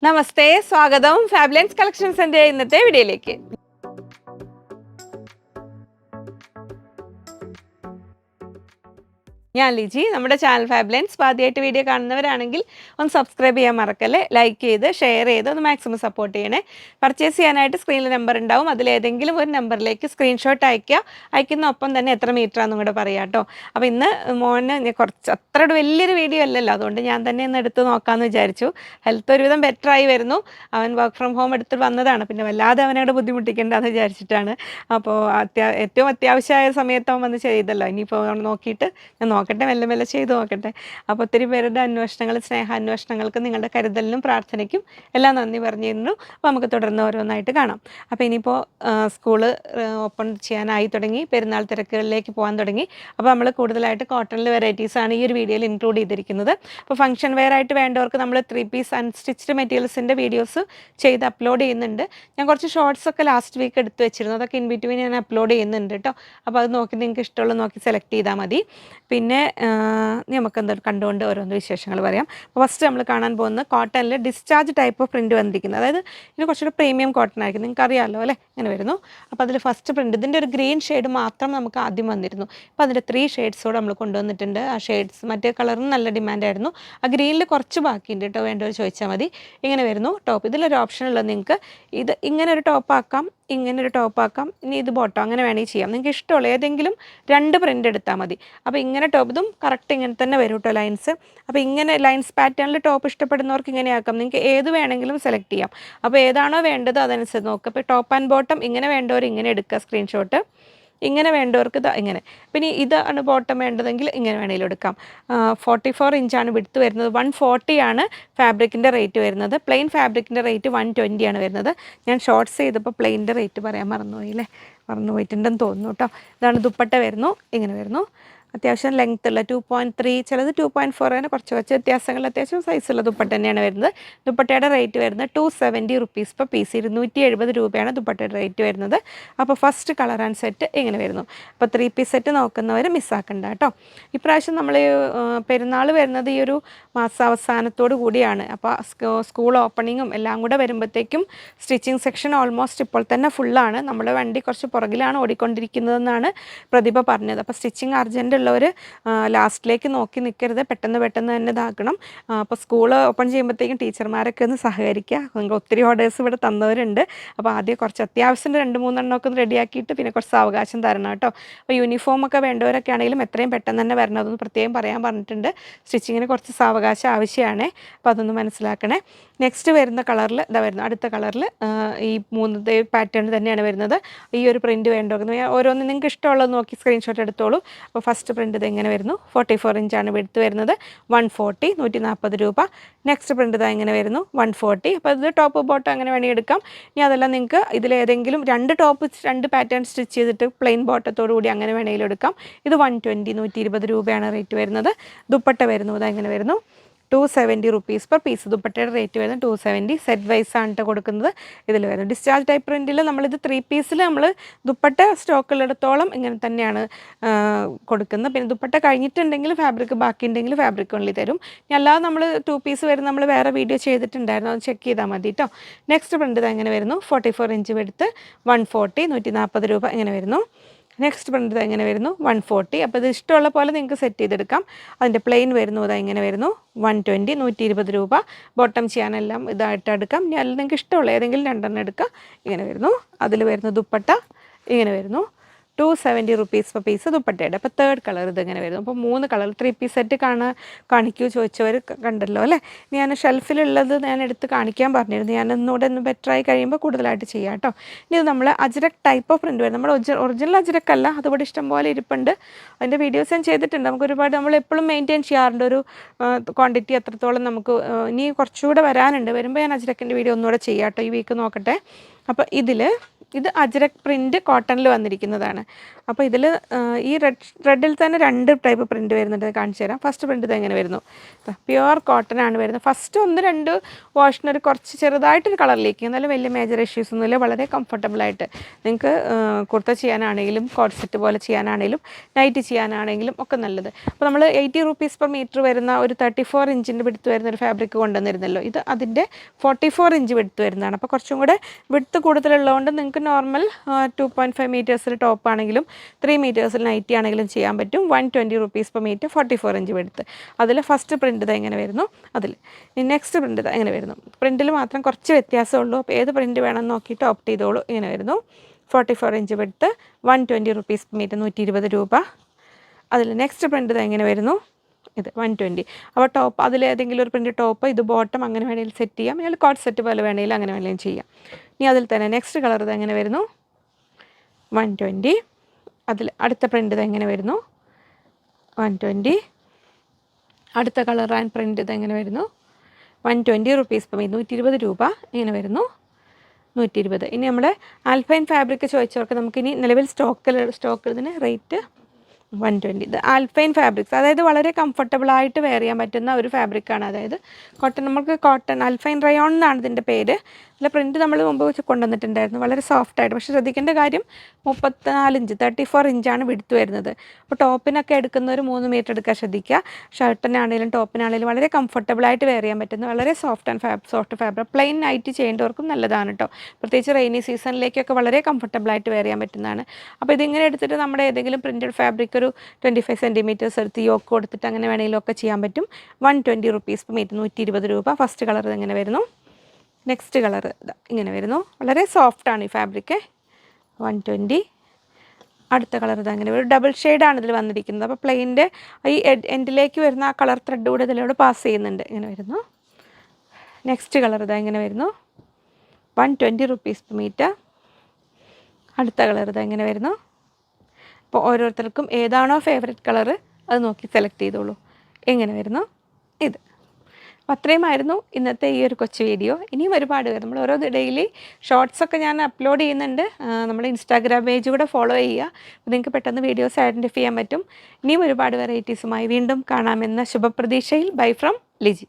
നമസ്തേ, സ്വാഗതം ഫാബ്ലൻസ് കളക്ഷൻസിന്റെ ഇന്നത്തെ വീഡിയോയിലേക്ക്. ഞാൻ ലിജി. നമ്മുടെ ചാനൽ ഫാബ്ലൻസ് ആദ്യമായിട്ട് വീഡിയോ കാണുന്നവരാണെങ്കിൽ ഒന്ന് സബ്സ്ക്രൈബ് ചെയ്യാൻ മറക്കല്ലേ, ലൈക്ക് ചെയ്ത് ഷെയർ ചെയ്ത് ഒന്ന് മാക്സിമം സപ്പോർട്ട് ചെയ്യണേ. പർച്ചേസ് ചെയ്യാനായിട്ട് സ്ക്രീനിൽ നമ്പർ ഉണ്ടാവും, അതിലേതെങ്കിലും ഒരു നമ്പറിലേക്ക് സ്ക്രീൻഷോട്ട് അയക്കുന്ന ഒപ്പം തന്നെ എത്ര മീറ്റർ ആണെന്നും കൂടെ പറയാം കേട്ടോ. അപ്പോൾ ഇന്ന് മോന് കുറച്ച് അത്ര വലിയൊരു വീഡിയോ അല്ലല്ലോ, അതുകൊണ്ട് ഞാൻ തന്നെ ഒന്ന് എടുത്ത് നോക്കാമെന്ന് വിചാരിച്ചു. ഹെൽത്ത് ഒരുവിധം ബെറ്ററായി വരുന്നു. അവൻ വർക്ക് ഫ്രം ഹോം എടുത്ത് വന്നതാണ്, പിന്നെ വല്ലാതെ അവനോട് ബുദ്ധിമുട്ടിക്കേണ്ടെന്ന് വിചാരിച്ചിട്ടാണ്. അപ്പോൾ ഏറ്റവും അത്യാവശ്യമായ സമയത്ത് അവൻ വന്ന് ചെയ്തല്ലോ, ഇനിയിപ്പോൾ നോക്കിയിട്ട് ഞാൻ നോക്കട്ടെ, മെല്ലെ മെല്ലെ ചെയ്ത് നോക്കട്ടെ. അപ്പോൾ ഒത്തിരി പേരുടെ അന്വേഷണങ്ങൾ, സ്നേഹാന്വേഷണങ്ങൾക്ക് നിങ്ങളുടെ കരുതലിനും പ്രാർത്ഥനയ്ക്കും എല്ലാം നന്ദി പറഞ്ഞിരുന്നു. അപ്പോൾ നമുക്ക് തുടർന്ന് ഓരോന്നായിട്ട് കാണാം. അപ്പോൾ ഇനിയിപ്പോൾ സ്കൂള് ഓപ്പൺ ചെയ്യാനായി തുടങ്ങി, പെരുന്നാൾ തിരക്കുകളിലേക്ക് പോകാൻ തുടങ്ങി. അപ്പോൾ നമ്മൾ കൂടുതലായിട്ട് കോട്ടണിൽ വെറൈറ്റീസാണ് ഈ ഒരു വീഡിയോയിൽ ഇൻക്ലൂഡ് ചെയ്തിരിക്കുന്നത്. അപ്പോൾ ഫംഗ്ഷൻ വെയർ ആയിട്ട് വേണ്ടവർക്ക് നമ്മൾ 3 പീസ് അൺസ്റ്റിച്ച്ഡ് മെറ്റീരിയൽസിൻ്റെ വീഡിയോസ് ചെയ്ത് അപ്ലോഡ് ചെയ്യുന്നുണ്ട്. ഞാൻ കുറച്ച് ഷോർട്സ് ഒക്കെ ലാസ്റ്റ് വീക്ക് എടുത്ത് വെച്ചിരുന്നു, അതൊക്കെ ഇൻ ബിറ്റ്വീൻ ഞാൻ അപ്ലോഡ് ചെയ്യുന്നുണ്ട് കേട്ടോ. അപ്പോൾ അത് നോക്കി നിങ്ങൾക്ക് ഇഷ്ടമുള്ളത് നോക്കി സെലക്ട് ചെയ്താൽ മതി. പിന്നെ നമുക്ക് എന്താ കണ്ടുകൊണ്ട് ഓരോന്ന് വിശേഷങ്ങൾ പറയാം. അപ്പോൾ ഫസ്റ്റ് നമ്മൾ കാണാൻ പോകുന്നത് കോട്ടണിൽ ഡിസ്ചാർജ് ടൈപ്പ് ഓഫ് പ്രിൻറ്റ് വന്നിരിക്കുന്നത്, അതായത് ഇത് കുറച്ചുകൂടെ പ്രീമിയം കോട്ടൺ ആയിരിക്കും, നിങ്ങൾക്ക് അറിയാമല്ലോ അല്ലേ, ഇങ്ങനെ വരുന്നു. അപ്പോൾ അതിൽ ഫസ്റ്റ് പ്രിൻറ്റ് ഇതിൻ്റെ ഒരു ഗ്രീൻ ഷെയ്ഡ് മാത്രം നമുക്ക് ആദ്യം വന്നിരുന്നു. അപ്പോൾ അതിൻ്റെ 3 ഷെയ്ഡ്സോടെ നമ്മൾ കൊണ്ടുവന്നിട്ടുണ്ട്. ആ ഷെയ്ഡ്സ് മറ്റേ കളറിന് നല്ല ഡിമാൻഡായിരുന്നു. ആ ഗ്രീനിൽ കുറച്ച് ബാക്കിയുണ്ട് കേട്ടോ, വേണ്ടവർ ചോദിച്ചാൽ മതി. ഇങ്ങനെ വരുന്നു ടോപ്പ്. ഇതിലൊരു ഓപ്ഷൻ ഉള്ളത് നിങ്ങൾക്ക് ഇത് ഇങ്ങനെ ഒരു ടോപ്പാക്കാം, ഇങ്ങനൊരു ടോപ്പാക്കാം, ഇനി ഇത് ബോട്ടോ, അങ്ങനെ വേണമെങ്കിൽ ചെയ്യാം. നിങ്ങൾക്ക് ഇഷ്ടമുള്ള ഏതെങ്കിലും 2 പ്രിൻ്റ് എടുത്താൽ മതി. അപ്പോൾ ഇങ്ങനെ ടോപ്പ്, ഇതും കറക്റ്റ് ഇങ്ങനെ തന്നെ വരും കേട്ടോ ലൈൻസ്. അപ്പോൾ ഇങ്ങനെ ലൈൻസ് പാറ്റേണിൽ ടോപ്പ് ഇഷ്ടപ്പെടുന്നവർക്ക് ഇങ്ങനെ ആക്കാം, നിങ്ങൾക്ക് ഏത് വേണമെങ്കിലും സെലക്ട് ചെയ്യാം. അപ്പോൾ ഏതാണോ വേണ്ടത് അതനുസരിച്ച് നോക്കുക. അപ്പോൾ ടോപ്പ് ആൻഡ് ബോട്ടം ഇങ്ങനെ വേണ്ടവർ ഇങ്ങനെ എടുക്കുക സ്ക്രീൻഷോട്ട്, ഇങ്ങനെ വേണ്ടവർക്ക് ഇതാ ഇങ്ങനെ. പിന്നെ ഇതാണ് ബോട്ടം വേണ്ടതെങ്കിൽ ഇങ്ങനെ വേണമെങ്കിലും എടുക്കാം. 44 ഇഞ്ചാണ് വിഡ്ത്ത് വരുന്നത്. 140 ആണ് ഫാബ്രിക്കിൻ്റെ റേറ്റ് വരുന്നത്. പ്ലെയിൻ ഫാബ്രിക്കിൻ്റെ റേറ്റ് 120 ആണ് വരുന്നത്. ഞാൻ ഷോർട്ട്സ് ചെയ്തപ്പോൾ പ്ലെയിൻ്റെ റേറ്റ് പറയാൻ മറന്നുപോയില്ലേ, മറന്നുപോയിട്ടുണ്ടെന്ന് തോന്നുന്നു കേട്ടോ. ഇതാണ് ദുപ്പട്ട വരുന്നു, ഇങ്ങനെ വരുന്നു. അത്യാവശ്യം ലെങ്ത് ഉള്ള 2.3, ചിലത് 2.4, അങ്ങനെ കുറച്ച് വ്യത്യാസങ്ങൾ, അത്യാവശ്യം സൈസുള്ള ദുപ്പട്ട തന്നെയാണ് വരുന്നത്. ദുപ്പട്ടയുടെ റേറ്റ് വരുന്നത് 270 റുപ്പീസ് പെർ പീസ്, 270 രൂപയാണ് ദുപ്പട്ടയുടെ റേറ്റ് വരുന്നത്. അപ്പോൾ ഫസ്റ്റ് കളർ ആൻഡ് സെറ്റ് ഇങ്ങനെ വരുന്നു. അപ്പോൾ 3 പീസ് സെറ്റ് നോക്കുന്നവർ മിസ്സാക്കണ്ട കേട്ടോ. ഇപ്രാവശ്യം നമ്മൾ പെരുന്നാൾ വരുന്നത് ഈ ഒരു മാസാവസാനത്തോടു കൂടിയാണ്. അപ്പോൾ സ്കൂൾ ഓപ്പണിങ്ങും എല്ലാം കൂടെ വരുമ്പോഴത്തേക്കും സ്റ്റിച്ചിങ് സെക്ഷൻ ഓൾമോസ്റ്റ് ഇപ്പോൾ തന്നെ ഫുള്ളാണ്. നമ്മുടെ വണ്ടി കുറച്ച് പുറകിലാണ് ഓടിക്കൊണ്ടിരിക്കുന്നതെന്നാണ് പ്രതിഭ പറഞ്ഞത്. അപ്പോൾ സ്റ്റിച്ചിങ് അർജൻറ്റ് ഉള്ളവർ ലാസ്റ്റിലേക്ക് നോക്കി നിൽക്കരുത്, പെട്ടെന്ന് തന്നെ ഇതാക്കണം. അപ്പോൾ സ്കൂൾ ഓപ്പൺ ചെയ്യുമ്പോഴത്തേക്കും ടീച്ചർമാരൊക്കെ ഒന്ന് സഹകരിക്കുക. നിങ്ങൾ ഒത്തിരി ഓർഡേഴ്സ് ഇവിടെ തന്നവരുണ്ട്. അപ്പോൾ ആദ്യം കുറച്ച് അത്യാവശ്യം 2-3 എണ്ണമൊക്കെ ഒന്ന് റെഡിയാക്കിയിട്ട് പിന്നെ കുറച്ച് അവകാശം തരണം കേട്ടോ. അപ്പോൾ യൂണിഫോമൊക്കെ വേണ്ടവരൊക്കെ ആണെങ്കിലും എത്രയും പെട്ടെന്ന് തന്നെ വരണം, അതൊന്ന് പ്രത്യേകം പറയാൻ പറഞ്ഞിട്ടുണ്ട്. സ്റ്റിച്ചിങ്ങിന് കുറച്ച് സാവകാശം ആവശ്യമാണ്, അപ്പോൾ അതൊന്ന് മനസ്സിലാക്കണേ. നെക്സ്റ്റ് വരുന്ന കളറിൽ ഇതാ വരുന്നു, അടുത്ത കളറിൽ ഈ 3 പാറ്റേൺ തന്നെയാണ് വരുന്നത്. ഈ ഒരു പ്രിൻറ്റ് വേണ്ടോ ഓരോന്ന് നിങ്ങൾക്ക് ഇഷ്ടമുള്ളത് നോക്കി സ്ക്രീൻഷോട്ട് എടുത്തോളൂ. അപ്പോൾ ഫസ്റ്റ് പ്രിൻ്റ് ഇത് എങ്ങനെ വരുന്നു, 44 ഇഞ്ചാണ് വിഡ്ത്ത് വരുന്നത്. 140, 140 രൂപ. നെക്സ്റ്റ് പ്രിൻ്റ് ഇതാ ഇങ്ങനെ വരുന്നു, 140. അപ്പോൾ ഇത് ടോപ്പ് ബോട്ടം അങ്ങനെ വേണമെങ്കിൽ എടുക്കാം. ഇനി അതെല്ലാം നിങ്ങൾക്ക് ഇതിലേതെങ്കിലും 2 പാറ്റേൺ സ്റ്റിച്ച് ചെയ്തിട്ട് പ്ലെയിൻ ബോട്ടത്തോടു കൂടി അങ്ങനെ വേണമെങ്കിലും എടുക്കാം. ഇത് 120, 120 രൂപയാണ് റേറ്റ് വരുന്നത്. ദുപ്പട്ട വരുന്നു, ഇതാ ഇങ്ങനെ വരുന്നു, 270 റുപ്പീസ് പെർ പീസ്. ദുപ്പട്ടയുടെ റേറ്റ് വരുന്നത് 270. സെറ്റ് വൈസ് ആണ് കേട്ടോ കൊടുക്കുന്നത്. ഇതിൽ വരുന്നത് ഡിസ്ചാർജ് ടൈപ്പ് പ്രിൻറ്റിൽ നമ്മളിത് 3 പീസിൽ നമ്മൾ ദുപ്പട്ട സ്റ്റോക്കിലെടുത്തോളം ഇങ്ങനെ തന്നെയാണ് കൊടുക്കുന്നത്. പിന്നെ ദുപ്പട്ട കഴിഞ്ഞിട്ടുണ്ടെങ്കിൽ ഫാബ്രിക് ബാക്കി ഉണ്ടെങ്കിൽ ഫാബ്രിക് ഓൺലി തരും. ഇനി അല്ലാതെ നമ്മൾ 2 പീസ് വരുന്ന നമ്മൾ വേറെ വീഡിയോ ചെയ്തിട്ടുണ്ടായിരുന്നു, അത് ചെക്ക് ചെയ്താൽ മതി കേട്ടോ. നെക്സ്റ്റ് പ്രിൻ്റ് ഇത് എങ്ങനെ വരുന്നു, 44 ഇഞ്ച് എടുത്ത് 140, 140 രൂപ ഇങ്ങനെ വരുന്നു. നെക്സ്റ്റ് പ്രിൻ്റ് എങ്ങനെ വരുന്നു, 140. അപ്പോൾ ഇത് ഇഷ്ടമുള്ള പോലെ നിങ്ങൾക്ക് സെറ്റ് ചെയ്തെടുക്കാം. അതിൻ്റെ പ്ലെയിൻ വരുന്നു, ഇതാ ഇങ്ങനെ വരുന്നു, 120, 120 രൂപ. ബോട്ടം ചെയ്യാനെല്ലാം ഇതായിട്ട് എടുക്കാം. ഇനി അല്ലെങ്കിൽ നിങ്ങൾക്ക് ഇഷ്ടമുള്ള ഏതെങ്കിലും 2 എണ്ണം എടുക്കാം. ഇങ്ങനെ വരുന്നു. അതിൽ വരുന്ന ദുപ്പട്ട ഇങ്ങനെ വരുന്നു, 270 റുപ്പീസ് പെർ പീസ് ദുപ്പട്ടയുടെ. അപ്പോൾ 3rd കളർ ഇതിങ്ങനെ വരുന്നു. അപ്പോൾ 3 കളർ 3 പീസ് സെറ്റ് കാണിക്കൂ ചോദിച്ചവർ കണ്ടല്ലോ അല്ലേ. ഞാൻ ഷെൽഫിലുള്ളത് ഞാൻ എടുത്ത് കാണിക്കാൻ പറഞ്ഞിരുന്നു. ഞാൻ ഒന്നുകൂടെ ഒന്ന് ബെറ്ററായി കഴിയുമ്പോൾ കൂടുതലായിട്ട് ചെയ്യാം കേട്ടോ. ഇനി ഇത് നമ്മൾ അജ്രക് ടൈപ്പ് ഓഫ് പ്രിൻറ്റ് വരും. നമ്മൾ ഒറിജിനൽ അജ്രക്കല്ല, അതുപോലെ ഇഷ്ടം പോലെ ഇരിപ്പുണ്ട്. അതിൻ്റെ വീഡിയോസ് ഞാൻ ചെയ്തിട്ടുണ്ട്. നമുക്ക് ഒരുപാട് നമ്മൾ എപ്പോഴും മെയിൻറ്റെയിൻ ചെയ്യാറുണ്ട് ഒരു ക്വാണ്ടിറ്റി എത്രത്തോളം നമുക്ക് ഇനി കുറച്ചുകൂടെ വരാനുണ്ട്. വരുമ്പോൾ ഞാൻ അജ്രക്കിൻ്റെ വീഡിയോ ഒന്നുകൂടെ ചെയ്യാം കേട്ടോ. ഈ വീക്ക് നോക്കട്ടെ. അപ്പോൾ ഇതിൽ ഇത് അജ്രക് പ്രിൻറ്റ് കോട്ടണിൽ വന്നിരിക്കുന്നതാണ്. അപ്പോൾ ഇതിൽ ഈ റെഡിൽ തന്നെ 2 ടൈപ്പ് പ്രിൻറ്റ് വരുന്നുണ്ട്, കാണിച്ചു തരാം. ഫസ്റ്റ് പ്രിൻറ്റ് ഇത് എങ്ങനെ വരുന്നു, പ്യുവർ കോട്ടൺ ആണ് വരുന്നത്. ഫസ്റ്റ് 1-2 വാഷിനൊരു കുറച്ച് ചെറുതായിട്ടൊരു കളറിലേക്ക്, എന്നാലും വലിയ മേജർ ഇഷ്യൂസ് ഒന്നുമില്ല. വളരെ കംഫർട്ടബിളായിട്ട് നിങ്ങൾക്ക് കുർത്ത ചെയ്യാനാണെങ്കിലും കോട്ട് സെറ്റ് പോലെ ചെയ്യാനാണെങ്കിലും നൈറ്റ് ചെയ്യാനാണെങ്കിലും ഒക്കെ നല്ലത്. അപ്പോൾ നമ്മൾ 80 rupees per meter വരുന്ന ഒരു 34 ഇഞ്ചിൻ്റെ വിടുത്ത് വരുന്ന ഒരു ഫാബ്രിക് കൊണ്ടുവന്നിരുന്നല്ലോ, ഇത് അതിൻ്റെ 44 ഇഞ്ച് വിടുത്ത് വരുന്നതാണ്. അപ്പോൾ കുറച്ചും കൂടെ വിടുത്ത് കൂടുതലുള്ളതുകൊണ്ട് നിങ്ങൾക്ക് നോർമൽ 2.5 മീറ്റേഴ്സിൽ ടോപ്പ് ആണെങ്കിലും 3 മീറ്റേഴ്സിൽ നൈറ്റി ആണെങ്കിലും ചെയ്യാൻ പറ്റും. 120 rupees per meter, 44 ഇഞ്ച് വിടുത്ത്. അതിൽ ഫസ്റ്റ് പ്രിൻ്റ് ഇത് എങ്ങനെ വരുന്നു, അതിൽ നെക്സ്റ്റ് പ്രിൻ്റ് ഇത് എങ്ങനെ വരുന്നു. പ്രിൻറ്റിൽ മാത്രം കുറച്ച് വ്യത്യാസമുള്ളൂ. അപ്പോൾ ഏത് പ്രിൻറ്റ് വേണമെന്ന് നോക്കിയിട്ട് ഓപ്റ്റ് ചെയ്തോളൂ. ഇങ്ങനെ വരുന്നു. 44 ഇഞ്ച് വിടുത്ത്, 120 rupees per meter, 120 രൂപ. അതിൽ നെക്സ്റ്റ് പ്രിൻ്റ് ഇത് എങ്ങനെ വരുന്നു, ഇത് 120. അപ്പോൾ ടോപ്പ് അതിലേതെങ്കിലും ഒരു പ്രിൻ്റ് ടോപ്പ്, ഇത് ബോട്ടം, അങ്ങനെ വേണമെങ്കിൽ സെറ്റ് ചെയ്യാം. അല്ലെങ്കിൽ കോട്ട് സെറ്റ് പോലെ വേണമെങ്കിൽ അങ്ങനെ വേണമെങ്കിലും ചെയ്യാം. ഇനി അതിൽ തന്നെ നെക്സ്റ്റ് കളർ ഇത് എങ്ങനെ വരുന്നു, 120. അതിൽ അടുത്ത പ്രിൻ്റ് ഇത് എങ്ങനെ വരുന്നു, 120. അടുത്ത കളർ ആൻഡ് പ്രിൻ്റ് ഇത് എങ്ങനെ വരുന്നു, 120 rupees per meter, 120 രൂപ. ഇങ്ങനെ വരുന്നു, 120. ഇനി നമ്മൾ ആൽഫൈൻ ഫാബ്രിക് ചോദിച്ചവർക്ക് നമുക്കിനി നിലവിൽ സ്റ്റോക്കിൽ റേറ്റ് 120. ഇത് ആൽഫൈൻ ഫാബ്രിക്സ്, അതായത് വളരെ കംഫർട്ടബിളായിട്ട് വെയർ ചെയ്യാൻ പറ്റുന്ന ഒരു ഫാബ്രിക്കാണ്. അതായത് കോട്ടൺ, നമുക്ക് കോട്ടൺ ആൽഫൈൻ റയോൺ എന്നാണ് ഇതിൻ്റെ പേര്. ഇതിലെ പ്രിൻറ്റ് നമ്മൾ മുമ്പ് വെച്ച് കൊണ്ടുവന്നിട്ടുണ്ടായിരുന്നു, വളരെ സോഫ്റ്റായിട്ട്. പക്ഷേ ശ്രദ്ധിക്കേണ്ട കാര്യം 34 ഇഞ്ച് 34 ഇഞ്ചാണ് വിടുത്ത് വരുന്നത്. അപ്പോൾ ടോപ്പിനൊക്കെ എടുക്കുന്നവർ 3 മീറ്റർ എടുക്കാൻ ശ്രദ്ധിക്കുക. ഷർട്ടിനാണെങ്കിലും ടോപ്പിനാണെങ്കിലും വളരെ കംഫർട്ടബിളായിട്ട് വെയർ ചെയ്യാൻ പറ്റുന്ന വളരെ സോഫ്റ്റ് ഫാബ്രിക്. പ്ലെയിൻ നൈറ്റ് ചെയ്യേണ്ടവർക്കും നല്ലതാണ് കേട്ടോ. പ്രത്യേകിച്ച് റെയിനി സീസണിലേക്കൊക്കെ വളരെ കംഫർട്ടബിളായിട്ട് വെയർ ചെയ്യാൻ പറ്റുന്നതാണ്. അപ്പോൾ ഇതിങ്ങനെ എടുത്തിട്ട് നമ്മുടെ ഏതെങ്കിലും പ്രിൻറ്റഡ് ഫാബ്രിക് ഒരു 25 സെൻറ്റിമീറ്റേഴ്സ് എടുത്ത് യോക്ക് കൊടുത്തിട്ട് അങ്ങനെ വേണമെങ്കിലും ഒക്കെ ചെയ്യാൻ പറ്റും. 120 rupees per meter, 120 രൂപ. ഫസ്റ്റ് കളർ ഇതെങ്ങനെ വരുന്നു, നെക്സ്റ്റ് കളർ ഇങ്ങനെ വരുന്നു. വളരെ സോഫ്റ്റാണ് ഈ ഫാബ്രിക്. 120. അടുത്ത കളർ ഇതങ്ങനെ വരും. ഡബിൾ ഷെയ്ഡാണ് ഇതിൽ വന്നിരിക്കുന്നത്. അപ്പോൾ പ്ലെയിൻ്റെ ഈ എൻഡിലേക്ക് വരുന്ന ആ കളർ ത്രെഡ് കൂടെ ഇതിലൂടെ പാസ് ചെയ്യുന്നുണ്ട്. ഇങ്ങനെ വരുന്നു. നെക്സ്റ്റ് കളർ ഇങ്ങനെ വരുന്നു, 120 rupees per meter. അടുത്ത കളർ ഇതെങ്ങനെ വരുന്നു. അപ്പോൾ ഓരോരുത്തർക്കും ഏതാണോ ഫേവറേറ്റ് കളറ് അത് നോക്കി സെലക്ട് ചെയ്തോളൂ. എങ്ങനെ വരുന്നു, ഇത്. അപ്പോൾ അത്രയുമായിരുന്നു ഇന്നത്തെ ഈ ഒരു കൊച്ചു വീഡിയോ. ഇനിയും ഒരുപാട് പേര് നമ്മൾ ഓരോ ഡെയിലി ഷോർട്സൊക്കെ ഞാൻ അപ്ലോഡ് ചെയ്യുന്നുണ്ട്. നമ്മുടെ ഇൻസ്റ്റാഗ്രാം പേജ് കൂടെ ഫോളോ ചെയ്യുക. അപ്പോൾ നിങ്ങൾക്ക് പെട്ടെന്ന് വീഡിയോസ് ഐഡൻറ്റിഫൈ ചെയ്യാൻ പറ്റും. ഇനിയും ഒരുപാട് വെറൈറ്റീസുമായി വീണ്ടും കാണാമെന്ന ശുഭപ്രതീക്ഷയിൽ. Bye from Liji.